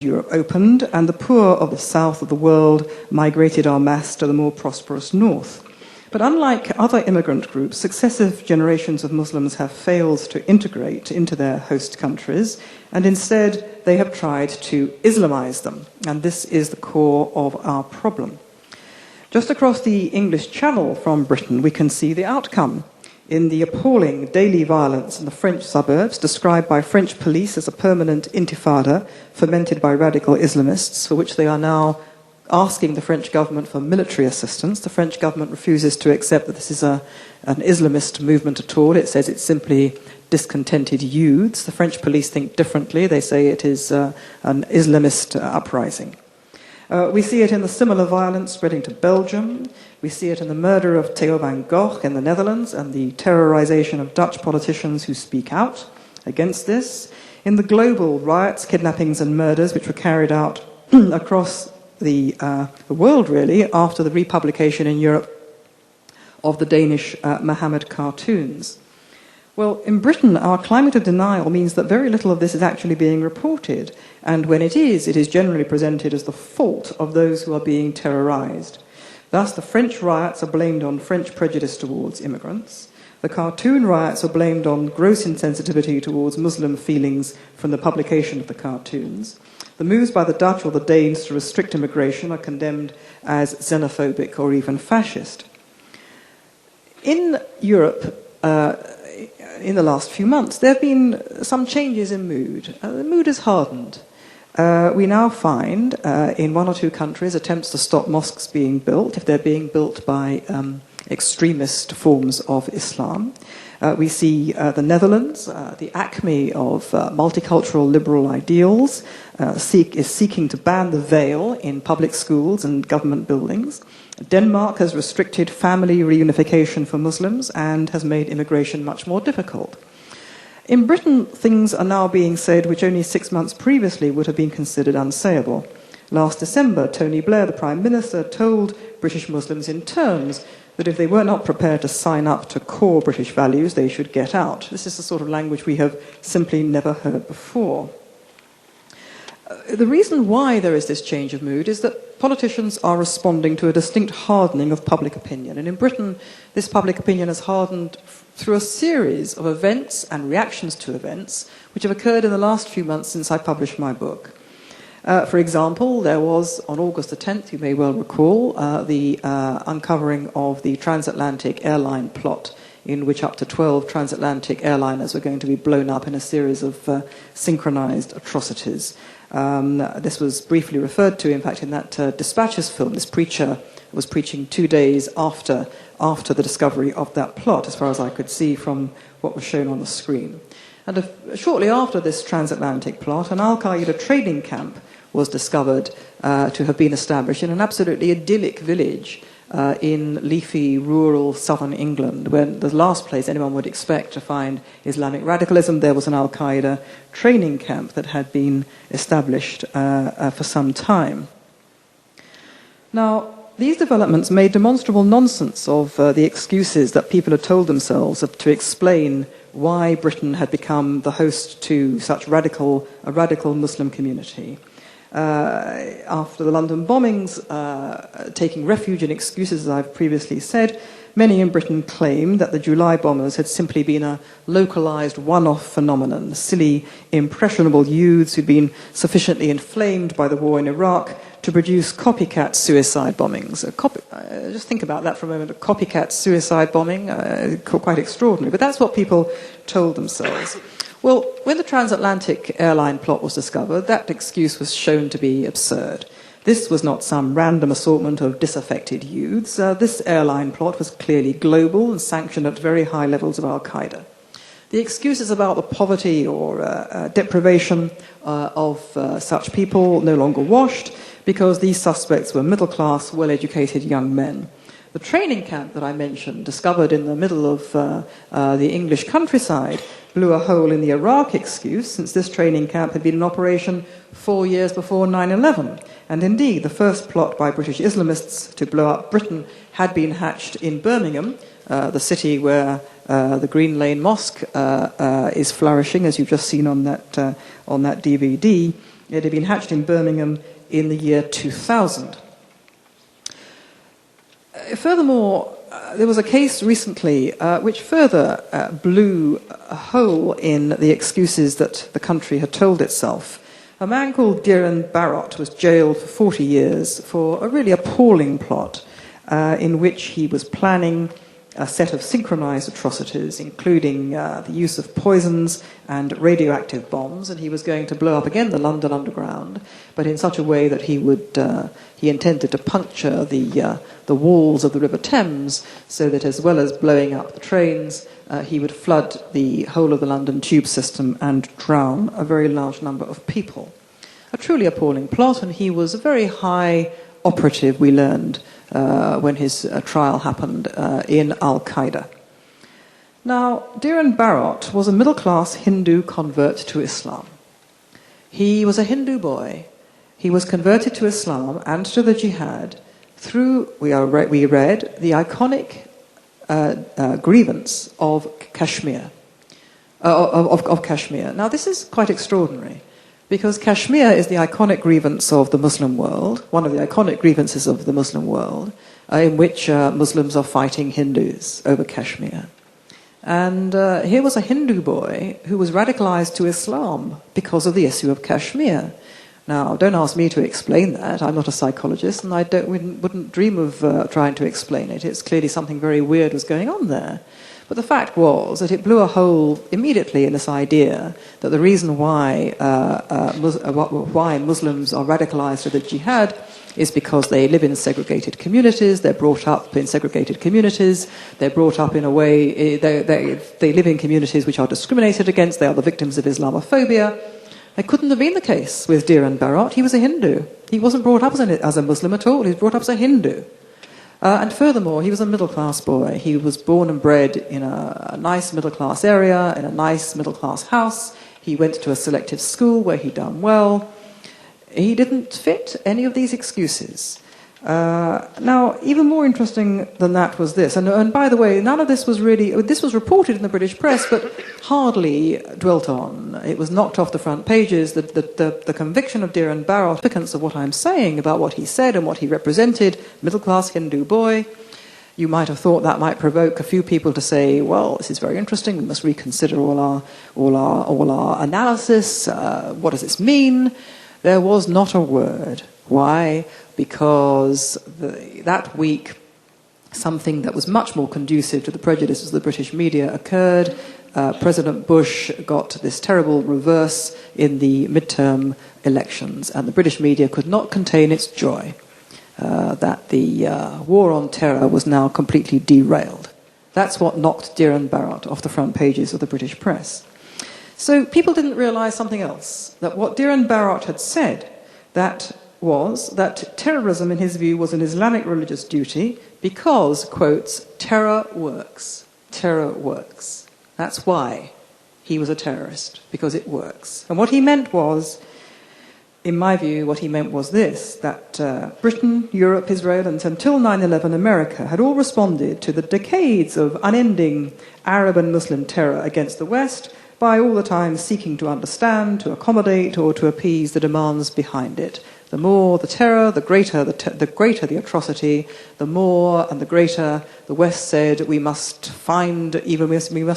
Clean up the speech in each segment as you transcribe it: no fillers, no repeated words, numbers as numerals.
Europe opened, and the poor of the south of the world migrated en masse to the more prosperous north. But unlike other immigrant groups, successive generations of Muslims have failed to integrate into their host countries, and instead they have tried to Islamize them. And this is the core of our problem. Just across the English Channel from Britain, we can see the outcome in the appalling daily violence in the French suburbs, described by French police as a permanent intifada fomented by radical Islamists, for which they are now asking the French government for military assistance. The French government refuses to accept that this is an Islamist movement at all. It says it's simply discontented youths. The French police think differently. They say it is an Islamist uprising. We see it in the similar violence spreading to Belgium. We see it in the murder of Theo van Gogh in the Netherlands and the terrorization of Dutch politicians who speak out against this. In the global riots, kidnappings and murders which were carried out across the world, really, after the republication in Europe of the Danish Mohammed cartoons. Well, in Britain, our climate of denial means that very little of this is actually being reported, and when it is generally presented as the fault of those who are being terrorized. Thus, the French riots are blamed on French prejudice towards immigrants. The cartoon riots are blamed on gross insensitivity towards Muslim feelings from the publication of the cartoons. The moves by the Dutch or the Danes to restrict immigration are condemned as xenophobic or even fascist. In Europe, in the last few months, there have been some changes in mood. The mood has hardened. We now find in one or two countries attempts to stop mosques being built if they're being built by extremist forms of Islam. We see the Netherlands, the acme of multicultural liberal ideals, is seeking to ban the veil in public schools and government buildings. Denmark has restricted family reunification for Muslims and has made immigration much more difficult. In Britain, things are now being said which only 6 months previously would have been considered unsayable. Last December, Tony Blair, the Prime Minister, told British Muslims in terms that if they were not prepared to sign up to core British values, they should get out. This is the sort of language we have simply never heard before. The reason why there is this change of mood is that politicians are responding to a distinct hardening of public opinion. And in Britain, this public opinion has hardened through a series of events and reactions to events which have occurred in the last few months since I published my book. For example, there was, on August the 10th, you may well recall, the uncovering of the transatlantic airline plot in which up to 12 transatlantic airliners were going to be blown up in a series of synchronized atrocities. This was briefly referred to, in fact, in that Dispatches film. This preacher was preaching 2 days after the discovery of that plot, as far as I could see from what was shown on the screen. And shortly after this transatlantic plot, an Al-Qaeda training camp was discovered to have been established in an absolutely idyllic village in leafy, rural southern England, where the last place anyone would expect to find Islamic radicalism. There was an Al-Qaeda training camp that had been established for some time. Now, these developments made demonstrable nonsense of the excuses that people had told themselves to explain why Britain had become the host to such a radical Muslim community. After the London bombings, taking refuge in excuses, as I've previously said, many in Britain claimed that the July bombers had simply been a localized one-off phenomenon, silly, impressionable youths who'd been sufficiently inflamed by the war in Iraq to produce copycat suicide bombings. Just think about that for a moment, a copycat suicide bombing, quite extraordinary. But that's what people told themselves. Well, when the transatlantic airline plot was discovered, that excuse was shown to be absurd. This was not some random assortment of disaffected youths. This airline plot was clearly global and sanctioned at very high levels of Al-Qaeda. The excuses about the poverty or deprivation of such people no longer washed because these suspects were middle-class, well-educated young men. The training camp that I mentioned, discovered in the middle of the English countryside, blew a hole in the Iraq excuse, since this training camp had been in operation 4 years before 9/11. And indeed, the first plot by British Islamists to blow up Britain had been hatched in Birmingham, the city where the Green Lane Mosque is flourishing, as you've just seen on that DVD. It had been hatched in Birmingham in the year 2000. Furthermore, there was a case recently which further blew a hole in the excuses that the country had told itself. A man called Diran Barot was jailed for 40 years for a really appalling plot in which he was planning a set of synchronized atrocities, including the use of poisons and radioactive bombs, and he was going to blow up again the London Underground, but in such a way that he intended to puncture the walls of the River Thames, so that as well as blowing up the trains, he would flood the whole of the London tube system and drown a very large number of people. A truly appalling plot, and he was a very high operative, we learned, when his trial happened in Al-Qaeda. Now, Diran Barot was a middle-class Hindu convert to Islam. He was a Hindu boy. He was converted to Islam and to the jihad through, we read, the iconic grievance of Kashmir. Of Kashmir. Now, this is quite extraordinary, because Kashmir is the iconic grievance of the Muslim world, one of the iconic grievances of the Muslim world, in which Muslims are fighting Hindus over Kashmir. And here was a Hindu boy who was radicalized to Islam because of the issue of Kashmir. Now, don't ask me to explain that. I'm not a psychologist, and I wouldn't dream of trying to explain it. It's clearly something very weird was going on there. But the fact was that it blew a hole immediately in this idea that the reason why Muslims are radicalized to the jihad is because they live in segregated communities, they're brought up in segregated communities, they're brought up in a way, they live in communities which are discriminated against, they are the victims of Islamophobia. It couldn't have been the case with Diran Barot. He was a Hindu. He wasn't brought up as a Muslim at all, he was brought up as a Hindu. And furthermore, he was a middle-class boy. He was born and bred in a nice middle-class area, in a nice middle-class house. He went to a selective school where he'd done well. He didn't fit any of these excuses. Now, even more interesting than that was this. And by the way, none of this was really... This was reported in the British press, but hardly dwelt on. It was knocked off the front pages. The conviction of Diran Barot, significance of what I'm saying about what he said and what he represented, middle-class Hindu boy. You might have thought that might provoke a few people to say, well, this is very interesting, we must reconsider all our analysis. What does this mean? There was not a word. Why? Because that week, something that was much more conducive to the prejudices of the British media occurred. President Bush got this terrible reverse in the midterm elections, and the British media could not contain its joy that the war on terror was now completely derailed. That's what knocked Diran Barot off the front pages of the British press. So people didn't realize something else, that what Diran Barot had said, that was that terrorism, in his view, was an Islamic religious duty because, quotes, terror works. Terror works. That's why he was a terrorist, because it works. And what he meant was, in my view, what he meant was this, that Britain, Europe, Israel, and until 9/11, America had all responded to the decades of unending Arab and Muslim terror against the West by all the time seeking to understand, to accommodate, or to appease the demands behind it. The more the terror, the greater the atrocity, the more and the greater the West said we must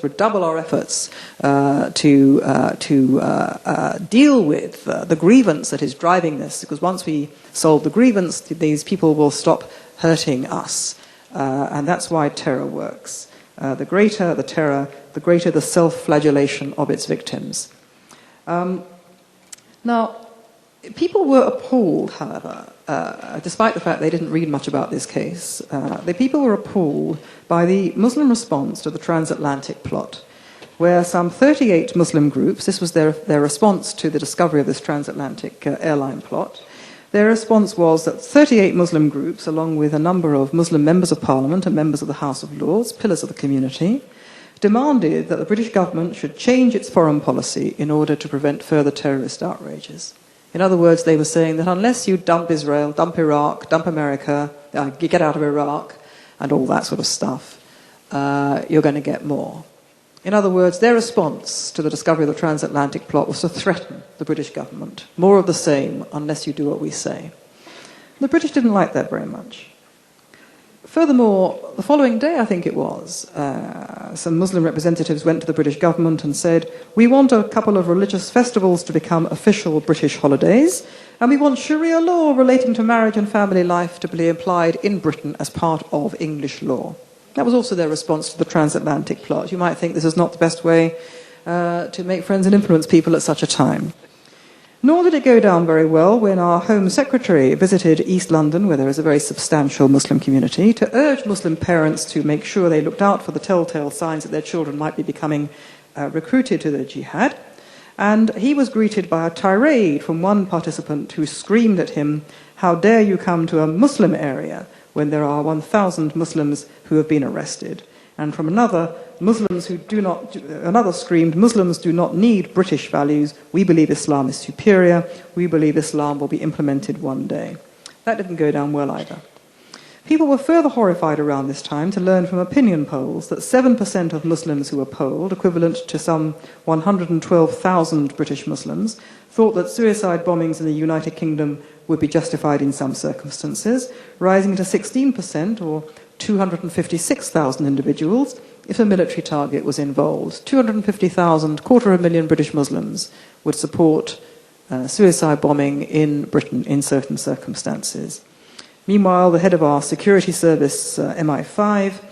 redouble our efforts to deal with the grievance that is driving this, because once we solve the grievance, these people will stop hurting us. And that's why terror works. The greater the terror, the greater the self-flagellation of its victims. Now, people were appalled, however, despite the fact they didn't read much about this case. The people were appalled by the Muslim response to the transatlantic plot, where some 38 Muslim groups, this was their response to the discovery of this transatlantic airline plot, their response was that 38 Muslim groups, along with a number of Muslim members of Parliament and members of the House of Lords, pillars of the community, demanded that the British government should change its foreign policy in order to prevent further terrorist outrages. In other words, they were saying that unless you dump Israel, dump Iraq, dump America, get out of Iraq, and all that sort of stuff, you're going to get more. In other words, their response to the discovery of the transatlantic plot was to threaten the British government. More of the same, unless you do what we say. The British didn't like that very much. Furthermore, the following day, I think it was, some Muslim representatives went to the British government and said, we want a couple of religious festivals to become official British holidays, and we want Sharia law relating to marriage and family life to be applied in Britain as part of English law. That was also their response to the transatlantic plot. You might think this is not the best way to make friends and influence people at such a time. Nor did it go down very well when our Home Secretary visited East London, where there is a very substantial Muslim community, to urge Muslim parents to make sure they looked out for the telltale signs that their children might be becoming recruited to the jihad. And he was greeted by a tirade from one participant who screamed at him, how dare you come to a Muslim area when there are 1,000 Muslims who have been arrested. And from another, another screamed, Muslims do not need British values. We believe Islam is superior. We believe Islam will be implemented one day. That didn't go down well either. People were further horrified around this time to learn from opinion polls that 7% of Muslims who were polled, equivalent to some 112,000 British Muslims, thought that suicide bombings in the United Kingdom would be justified in some circumstances, rising to 16%, or 256,000 individuals, if a military target was involved. 250,000, 250,000 British Muslims would support suicide bombing in Britain in certain circumstances. Meanwhile, the head of our security service, MI5,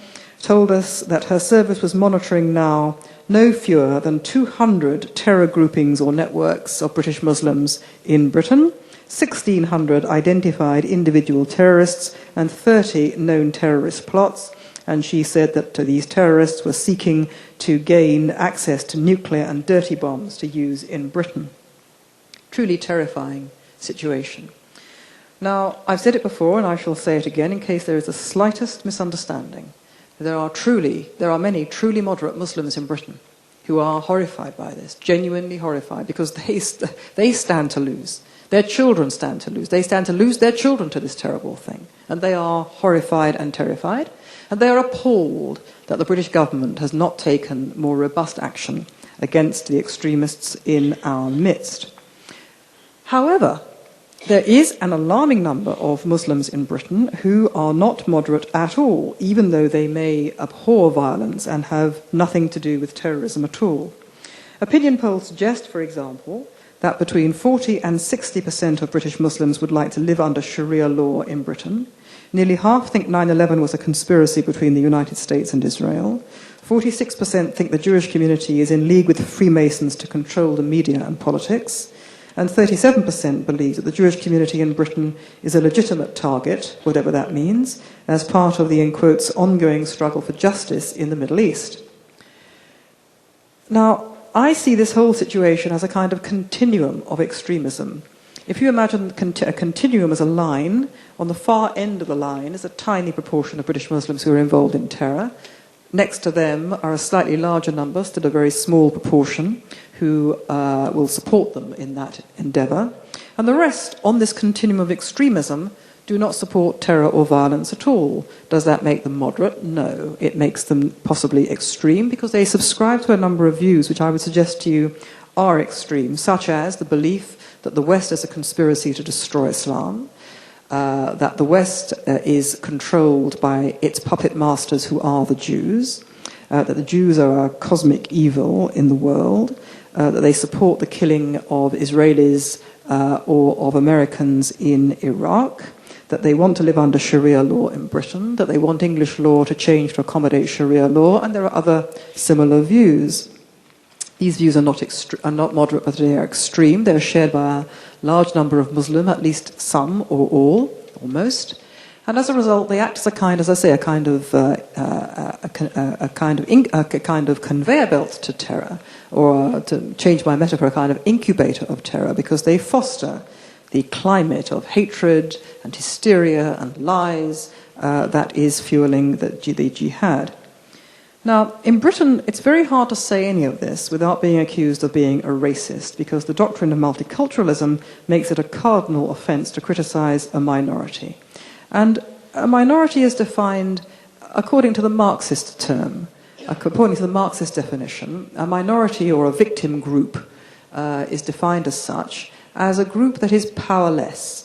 told us that her service was monitoring now no fewer than 200 terror groupings or networks of British Muslims in Britain, 1,600 identified individual terrorists, and 30 known terrorist plots. And she said that these terrorists were seeking to gain access to nuclear and dirty bombs to use in Britain. Truly terrifying situation. Now, I've said it before, and I shall say it again in case there is the slightest misunderstanding. There are many truly moderate Muslims in Britain who are horrified by this, genuinely horrified, because they stand to lose. Their children stand to lose. They stand to lose their children to this terrible thing. And they are horrified and terrified. And they are appalled that the British government has not taken more robust action against the extremists in our midst. However, there is an alarming number of Muslims in Britain who are not moderate at all, even though they may abhor violence and have nothing to do with terrorism at all. Opinion polls suggest, for example, that between 40 and 60% of British Muslims would like to live under Sharia law in Britain. Nearly half think 9/11 was a conspiracy between the United States and Israel. 46% think the Jewish community is in league with Freemasons to control the media and politics. And 37% believe that the Jewish community in Britain is a legitimate target, whatever that means, as part of the, in quotes, ongoing struggle for justice in the Middle East. Now, I see this whole situation as a kind of continuum of extremism. If you imagine a continuum as a line, on the far end of the line is a tiny proportion of British Muslims who are involved in terror. Next to them are a slightly larger number, still a very small proportion, who will support them in that endeavour. And the rest, on this continuum of extremism, do not support terror or violence at all. Does that make them moderate? No. It makes them possibly extreme because they subscribe to a number of views which I would suggest to you are extreme, such as the belief that the West is a conspiracy to destroy Islam, that the West is controlled by its puppet masters who are the Jews, that the Jews are a cosmic evil in the world, that they support the killing of Israelis or of Americans in Iraq, that they want to live under Sharia law in Britain, that they want English law to change to accommodate Sharia law, and there are other similar views. These views are not moderate, but they are extreme. They are shared by a large number of Muslims, at least some or all, or most. And as a result, they act as a kind of conveyor belt to terror, or to change my metaphor, a kind of incubator of terror, because they foster the climate of hatred and hysteria and lies that is fueling the jihad. Now, in Britain, it's very hard to say any of this without being accused of being a racist, because the doctrine of multiculturalism makes it a cardinal offence to criticise a minority. And a minority is defined according to the Marxist term. According to the Marxist definition, a minority or a victim group is defined as such as a group that is powerless.